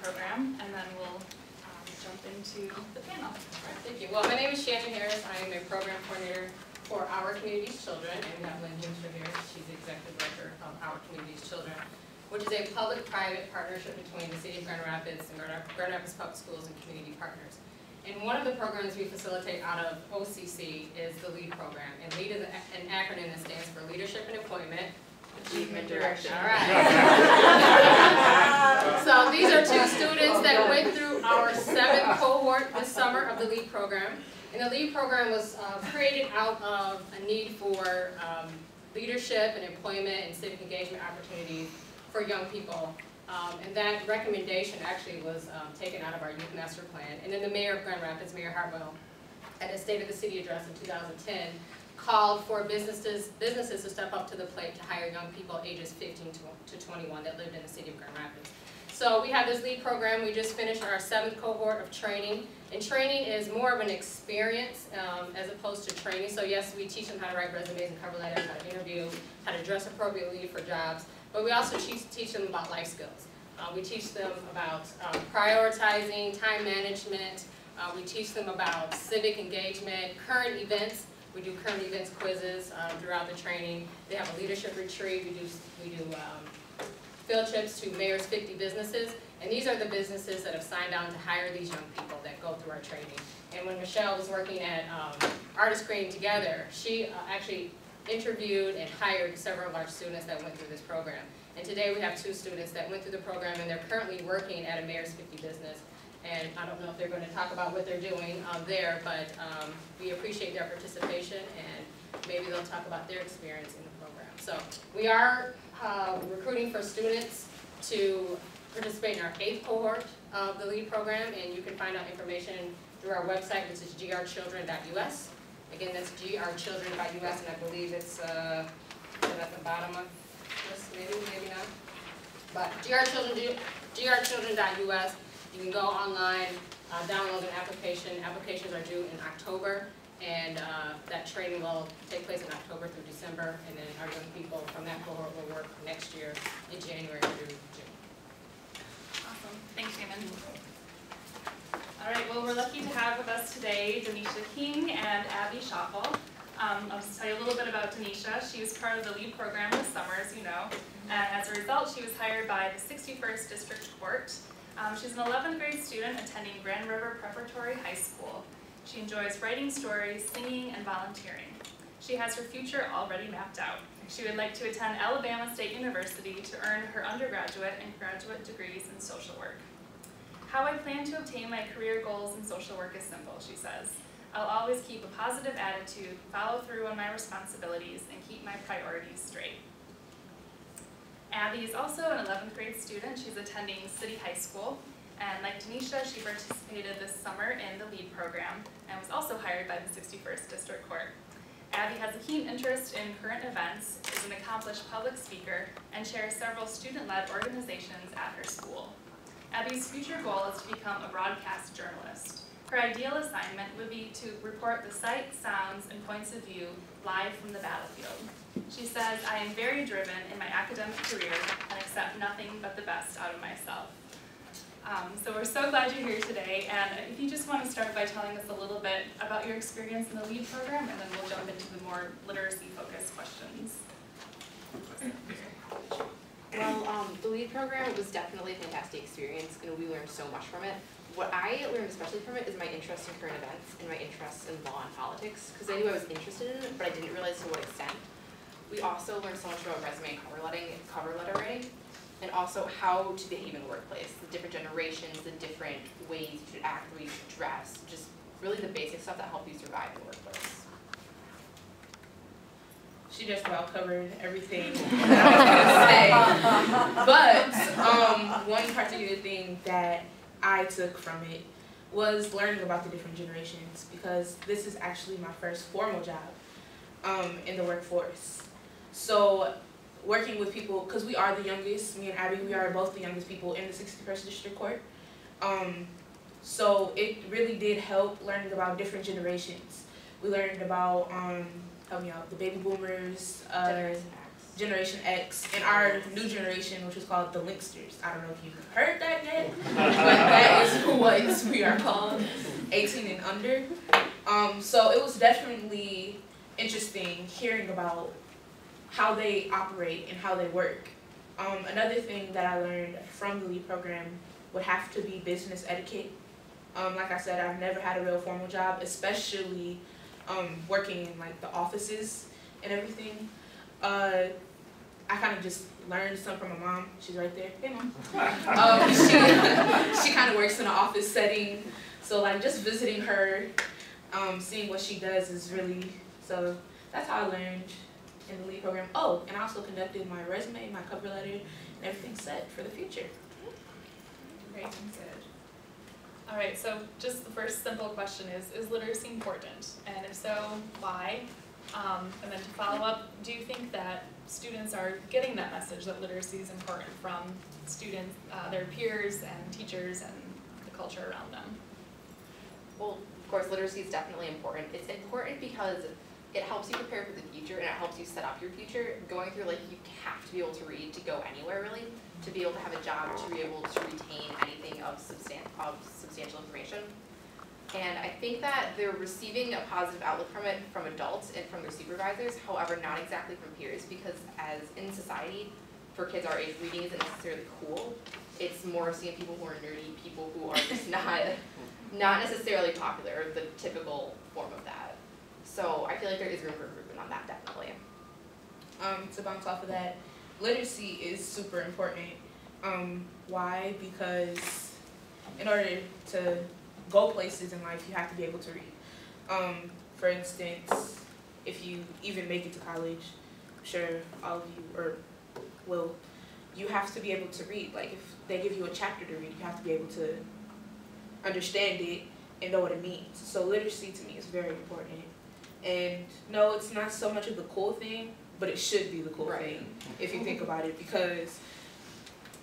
program, and then we'll jump into the panel. All right, thank you. Well, my name is Shannon Harris. I am a program coordinator for Our Community's Children, and we have Lynn Hensher here. She's the executive director of Our Community's Children, which is a public-private partnership between the City of Grand Rapids and Grand Rapids Public Schools and community partners. And one of the programs we facilitate out of OCC is the LEAD program. And LEAD is an acronym that stands for Leadership and Employment Achievement Direction. All right. So these are two students that went through our 7th cohort this summer of the LEAD program. And the LEAD program was created out of a need for leadership and employment and civic engagement opportunities for young people. And that recommendation actually was taken out of our Youth Master Plan. And then the Mayor of Grand Rapids, Mayor Hartwell, at a State of the City address in 2010, called for businesses to step up to the plate to hire young people ages 15 to 21 that lived in the City of Grand Rapids. So we have this LEAD program. We just finished our 7th cohort of training. And training is more of an experience as opposed to training. So yes, we teach them how to write resumes and cover letters, how to interview, how to dress appropriately for jobs. But we also teach them about life skills. We teach them about prioritizing, time management. We teach them about civic engagement, current events. We do current events quizzes throughout the training. They have a leadership retreat. We do field trips to Mayor's 50 businesses. And these are the businesses that have signed on to hire these young people that go through our training. And when Michelle was working at Artist Creating Together, she actually interviewed and hired several of our students that went through this program. And today we have 2 students that went through the program, and they're currently working at a Mayor's 50 business. And I don't know if they're going to talk about what they're doing there, but we appreciate their participation, and maybe they'll talk about their experience in the program. So we are recruiting for students to participate in our 8th cohort of the LEAD program, and you can find out information through our website, which is grchildren.us. Again, that's grchildren.us, and I believe it's at the bottom of this, maybe not. But grchildren.us. You can go online, download an application. Applications are due in October, and that training will take place in October through December, and then our young people from that cohort will work next year in January through June. Awesome. Thanks, Shannon. All right, well, we're lucky to have with us today Danisha King and Abby Schoffel. I'll just tell you a little bit about Danisha. She was part of the LEAD program this summer, as you know, and as a result, she was hired by the 61st District Court. She's an 11th grade student attending Grand River Preparatory High School. She enjoys writing stories, singing, and volunteering. She has her future already mapped out. She would like to attend Alabama State University to earn her undergraduate and graduate degrees in social work. How I plan to obtain my career goals in social work is simple, she says. I'll always keep a positive attitude, follow through on my responsibilities, and keep my priorities straight. Abby is also an 11th grade student. She's attending City High School, and like Danisha, she participated this summer in the LEAD program and was also hired by the 61st District Court. Abby has a keen interest in current events, is an accomplished public speaker, and chairs several student-led organizations at her school. Abby's future goal is to become a broadcast journalist. Her ideal assignment would be to report the sights, sounds, and points of view live from the battlefield. She says, I am very driven in my academic career and accept nothing but the best out of myself. So we're so glad you're here today, and if you just want to start by telling us a little bit about your experience in the LEAD program, and then we'll jump into the more literacy-focused questions. Well, the LEAD program was definitely a fantastic experience, and we learned so much from it. What I learned especially from it is my interest in current events and my interest in law and politics, because I knew I was interested in it, but I didn't realize to what extent. We also learned so much about resume and cover letter writing, and also how to behave in the workplace, the different generations, the different ways you should act, the way you should dress, just really the basic stuff that help you survive in the workplace. She just about covered everything that I was going to say. But one particular thing that I took from it was learning about the different generations, because this is actually my first formal job in the workforce. So working with people, because we are the youngest, me and Abby, we are both the youngest people in the 61st District Court. So it really did help learning about different generations. We learned about, help me out, the baby boomers, Generation X, and our new generation, which is called the Linksters. I don't know if you've heard that yet, but we are called 18 and under. So it was definitely interesting hearing about how they operate and how they work. Another thing that I learned from the LEAD program would have to be business etiquette. Like I said, I've never had a real formal job, especially working in like the offices and everything. I kind of just learned some from my mom. She's right there. Hey, Mom. She kind of works in an office setting, so like just visiting her, seeing what she does is really, so that's how I learned in the LEAD program. Oh, and I also conducted my resume, my cover letter, and everything set for the future. Great, good. All right, so just the first simple question is literacy important? And if so, why? And then to follow up, do you think that students are getting that message that literacy is important from students, their peers and teachers and the culture around them? Well, of course, literacy is definitely important. It's important because it helps you prepare for the future and it helps you set up your future. Going through, like, you have to be able to read to go anywhere, really, to be able to have a job, to be able to retain anything of substantial information. And I think that they're receiving a positive outlook from it from adults and from their supervisors, however, not exactly from peers, because as in society, for kids our age, reading isn't necessarily cool. It's more seeing people who are nerdy, people who are just not necessarily popular, the typical form of that. So I feel like there is room for improvement on that, definitely. To bounce off of that, literacy is super important. Why? Because in order to go places in life, you have to be able to read. For instance, if you even make it to college, I'm sure all of you will, you have to be able to read. Like if they give you a chapter to read, you have to be able to understand it and know what it means. So literacy to me is very important. And no, it's not so much of the cool thing, but it should be the cool thing if you think about it, because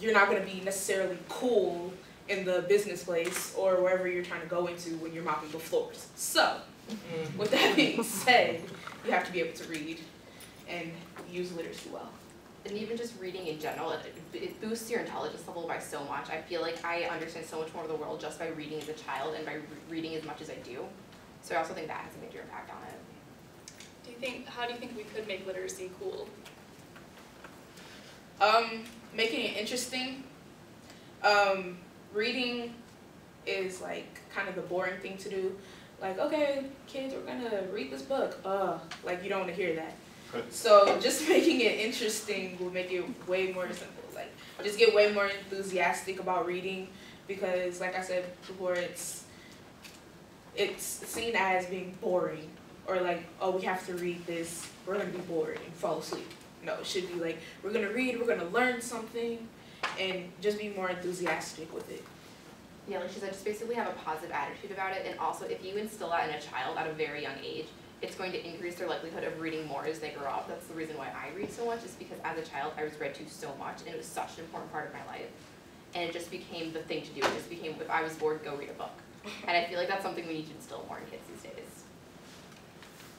you're not going to be necessarily cool in the business place or wherever you're trying to go into when you're mopping the floors. So, with that being said, you have to be able to read and use literacy well. And even just reading in general, it boosts your intelligence level by so much. I feel like I understand so much more of the world just by reading as a child and by reading as much as I do. So I also think that has a major impact on it. How do you think we could make literacy cool? Making it interesting. Reading is like kind of the boring thing to do. Like, okay, kids, we're gonna read this book. Like you don't want to hear that. So just making it interesting will make it way more simple. Like just get way more enthusiastic about reading, because like I said before, it's seen as being boring, or like, oh, we have to read this, we're gonna be bored and fall asleep. No, it should be like, we're gonna read, we're gonna learn something, and just be more enthusiastic with it. Yeah, like she said, just basically have a positive attitude about it, and also if you instill that in a child at a very young age, it's going to increase their likelihood of reading more as they grow up. That's the reason why I read so much, is because as a child I was read to so much, and it was such an important part of my life. And it just became the thing to do. It just became, if I was bored, go read a book. And I feel like that's something we need to instill more in kids these days.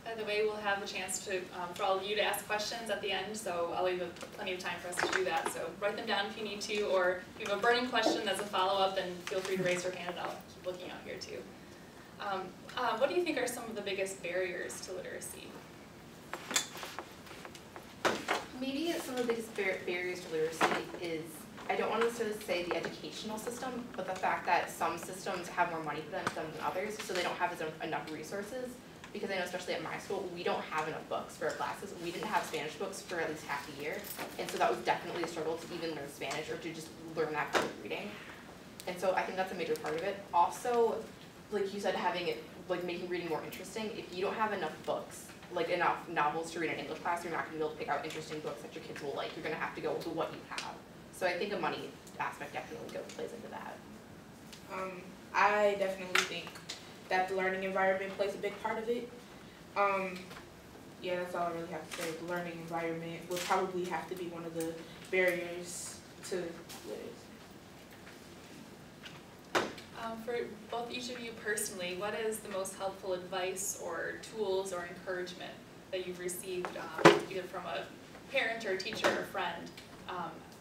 By the way, we'll have the chance to, for all of you to ask questions at the end, so I'll leave plenty of time for us to do that. So write them down if you need to, or if you have a burning question as a follow-up, then feel free to raise your hand and I'll keep looking out here too. What do you think are some of the biggest barriers to literacy? Maybe some of the biggest barriers to literacy is, I don't want to necessarily say the educational system, but the fact that some systems have more money for them than others, so they don't have enough resources. Because I know especially at my school, we don't have enough books for our classes. We didn't have Spanish books for at least half the year. And so that was definitely a struggle to even learn Spanish or to just learn that kind of reading. And so I think that's a major part of it. Also, like you said, having it, like making reading more interesting. If you don't have enough books, like enough novels to read in English class, you're not going to be able to pick out interesting books that your kids will like. You're going to have to go with what you have. So I think a money aspect definitely plays into that. I definitely think that the learning environment plays a big part of it. Yeah, that's all I really have to say. The learning environment would probably have to be one of the barriers to literacy. For both each of you personally, what is the most helpful advice or tools or encouragement that you've received either from a parent or a teacher or a friend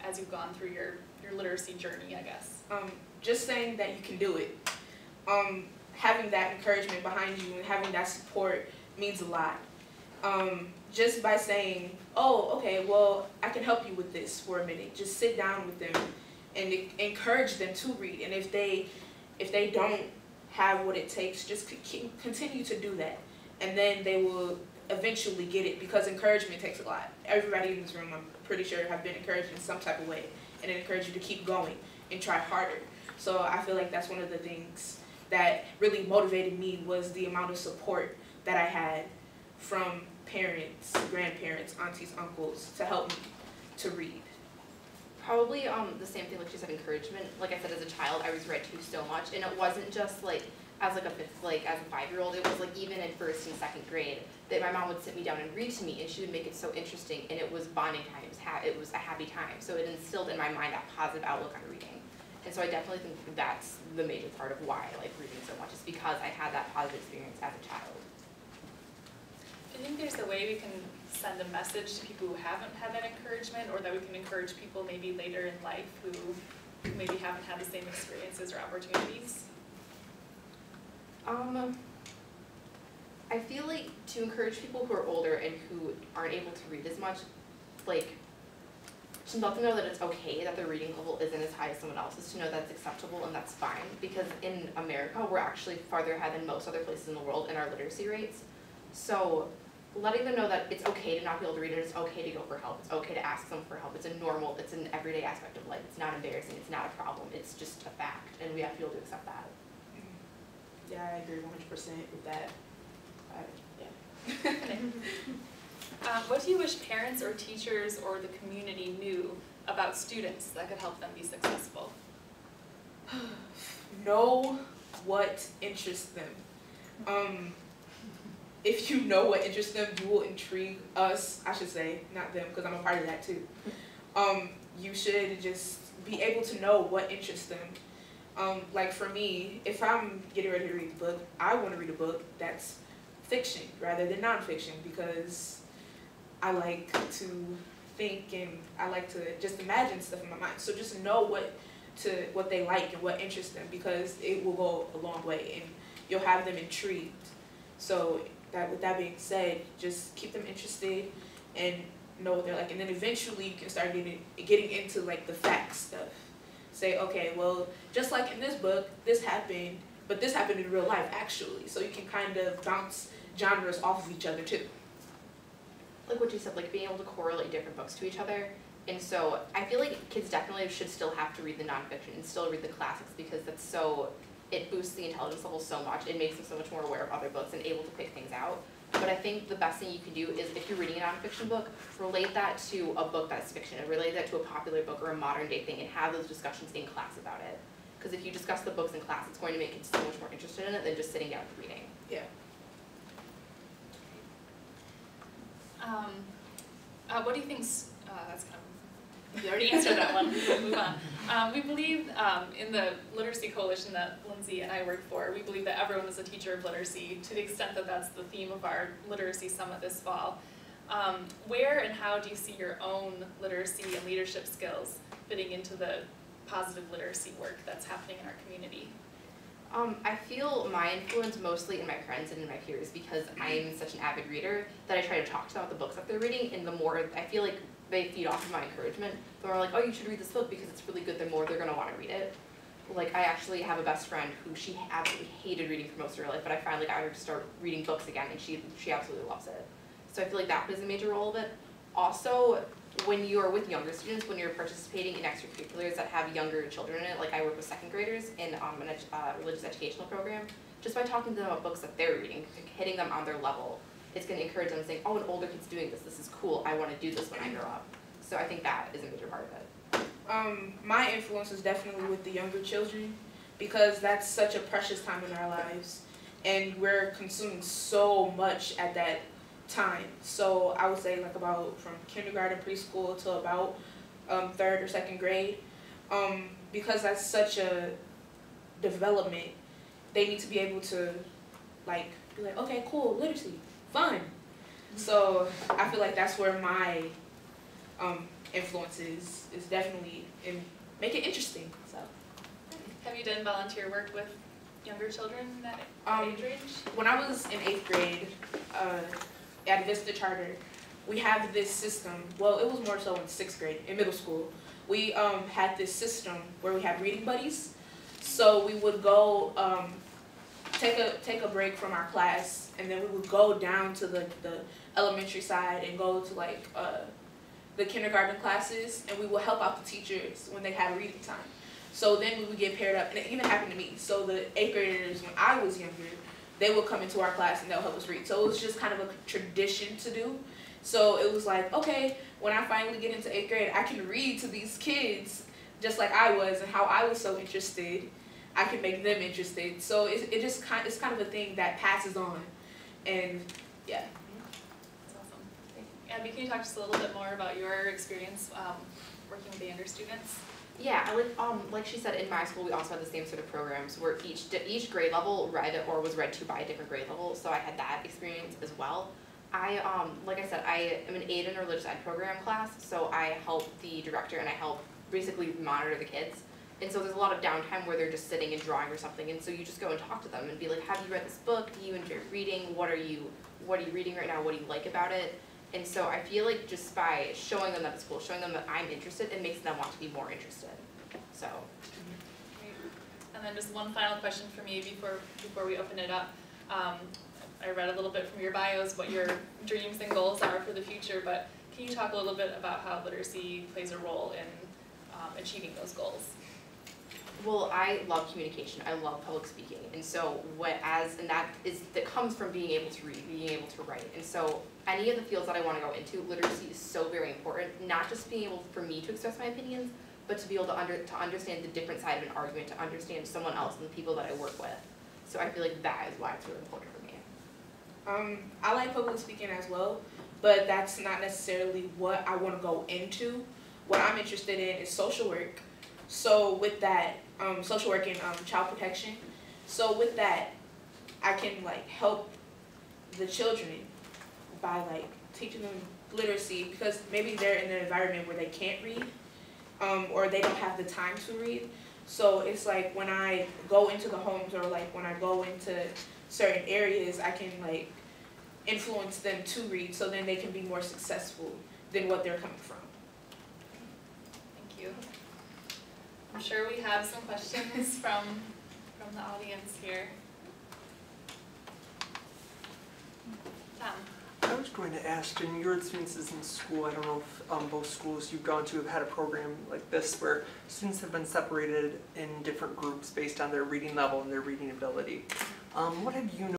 as you've gone through your literacy journey, I guess? Just saying that you can do it. having that encouragement behind you and having that support means a lot. Just by saying, oh, okay, well, I can help you with this for a minute. Just sit down with them and encourage them to read. And if they don't have what it takes, just continue to do that. And then they will eventually get it, because encouragement takes a lot. Everybody in this room, I'm pretty sure, have been encouraged in some type of way, and it encouraged you to keep going and try harder. So I feel like that's one of the things that really motivated me, was the amount of support that I had from parents, grandparents, aunties, uncles to help me to read. Probably the same thing, like she said, encouragement. Like I said, as a child, I was read to so much, and it wasn't just like as like a 5-year-old. It was like even in 1st and 2nd grade that my mom would sit me down and read to me, and she would make it so interesting, and it was bonding time. It was a happy time. So it instilled in my mind that positive outlook on reading. And so I definitely think that's the major part of why I like reading so much, is because I had that positive experience as a child. Do you think there's a way we can send a message to people who haven't had that encouragement, or that we can encourage people maybe later in life who maybe haven't had the same experiences or opportunities? I feel like to encourage people who are older and who aren't able to read as much, like, to let them know that it's okay that their reading level isn't as high as someone else's, to know that's acceptable and that's fine, because in America, we're actually farther ahead than most other places in the world in our literacy rates. So letting them know that it's okay to not be able to read, and it's okay to go for help, it's okay to ask them for help, it's an everyday aspect of life, it's not embarrassing, it's not a problem, it's just a fact, and we have to be able to accept that. Yeah, I agree 100% with that. Okay. What do you wish parents or teachers or the community knew about students that could help them be successful? Know what interests them. If you know what interests them, you will intrigue us, I should say, not them, because I'm a part of that too. You should just be able to know what interests them. Like for me, if I'm getting ready to read a book, I want to read a book that's fiction rather than nonfiction, because I like to think and I like to just imagine stuff in my mind. So just know what they like and what interests them, because it will go a long way and you'll have them intrigued. So with that being said, just keep them interested and know what they're like, and then eventually you can start getting into like the fact stuff. Say, okay, well, just like in this book, this happened, but this happened in real life actually. So you can kind of bounce genres off of each other too. Like what you said, like being able to correlate different books to each other. And so I feel like kids definitely should still have to read the nonfiction and still read the classics, because it boosts the intelligence level so much. It makes them so much more aware of other books and able to pick things out. But I think the best thing you can do is, if you're reading a nonfiction book, relate that to a book that's fiction, and relate that to a popular book or a modern day thing, and have those discussions in class about it. Because if you discuss the books in class, it's going to make kids so much more interested in it than just sitting down and reading. Yeah. What do you think, that's kind of, you already answered that one, we'll move on. We believe in the Literacy Coalition that Lindsay and I work for, we believe that everyone is a teacher of literacy, to the extent that that's the theme of our Literacy Summit this fall. Where and how do you see your own literacy and leadership skills fitting into the positive literacy work that's happening in our community? I feel my influence mostly in my friends and in my peers, because I am such an avid reader that I try to talk to them about the books that they're reading, and the more I feel like they feed off of my encouragement, the more like, oh, you should read this book because it's really good, the more they're going to want to read it. Like, I actually have a best friend who she absolutely hated reading for most of her life, but I finally got her to start reading books again, and she absolutely loves it. So I feel like that plays a major role of it. Also, when you're with younger students, when you're participating in extracurriculars that have younger children in it, like I work with 2nd graders in a religious educational program, just by talking to them about books that they're reading, hitting them on their level, it's going to encourage them, saying, oh, an older kid's doing this, this is cool, I want to do this when I grow up. So I think that is a major part of it. My influence is definitely with the younger children, because that's such a precious time in our lives, and we're consuming so much at that time. So I would say like about from kindergarten, preschool to about 3rd or 2nd grade, because that's such a development. They need to be able to like be like, okay, cool, literacy, fun. So I feel like that's where my influence is definitely in make it interesting. So have you done volunteer work with younger children that age range? When I was in 8th grade at Vista Charter, we have this system. Well, it was more so in 6th grade, in middle school. We had this system where we had reading buddies. So we would go take a break from our class, and then we would go down to the elementary side and go to like the kindergarten classes, and we would help out the teachers when they had reading time. So then we would get paired up, and it even happened to me. So the 8th graders, when I was younger, they would come into our class and they'll help us read. So it was just kind of a tradition to do. So it was like, okay, when I finally get into 8th grade, I can read to these kids just like I was, and how I was so interested, I can make them interested. So it's kind of a thing that passes on, and yeah. That's awesome. Abby, can you talk just a little bit more about your experience working with the younger students? Yeah, like she said, in my school we also had the same sort of programs where each grade level read or was read to by a different grade level, so I had that experience as well. Like I said, I am an aid in a religious ed program class, so I help the director and I help basically monitor the kids. And so there's a lot of downtime where they're just sitting and drawing or something, and so you just go and talk to them and be like, have you read this book? Do you enjoy reading? What are you reading right now? What do you like about it? And so I feel like just by showing them that at school, showing them that I'm interested, it makes them want to be more interested. So. Great. And then just one final question for me before we open it up. I read a little bit from your bios what your dreams and goals are for the future, but can you talk a little bit about how literacy plays a role in achieving those goals? Well, I love communication. I love public speaking, and so that comes from being able to read, being able to write, and so any of the fields that I want to go into, literacy is so very important. Not just being able for me to express my opinions, but to be able to understand the different side of an argument, to understand someone else and the people that I work with. So I feel like that is why it's really important for me. I like public speaking as well, but that's not necessarily what I want to go into. What I'm interested in is social work. So with that, social work and child protection. So with that, I can like help the children by like teaching them literacy, because maybe they're in an environment where they can't read, or they don't have the time to read. So it's like when I go into the homes, or like when I go into certain areas, I can like influence them to read, so then they can be more successful than what they're coming from. Thank you. I'm sure we have some questions from the audience here. Tom. I was going to ask, in your experiences in school, I don't know if both schools you've gone to have had a program like this where students have been separated in different groups based on their reading level and their reading ability. What have you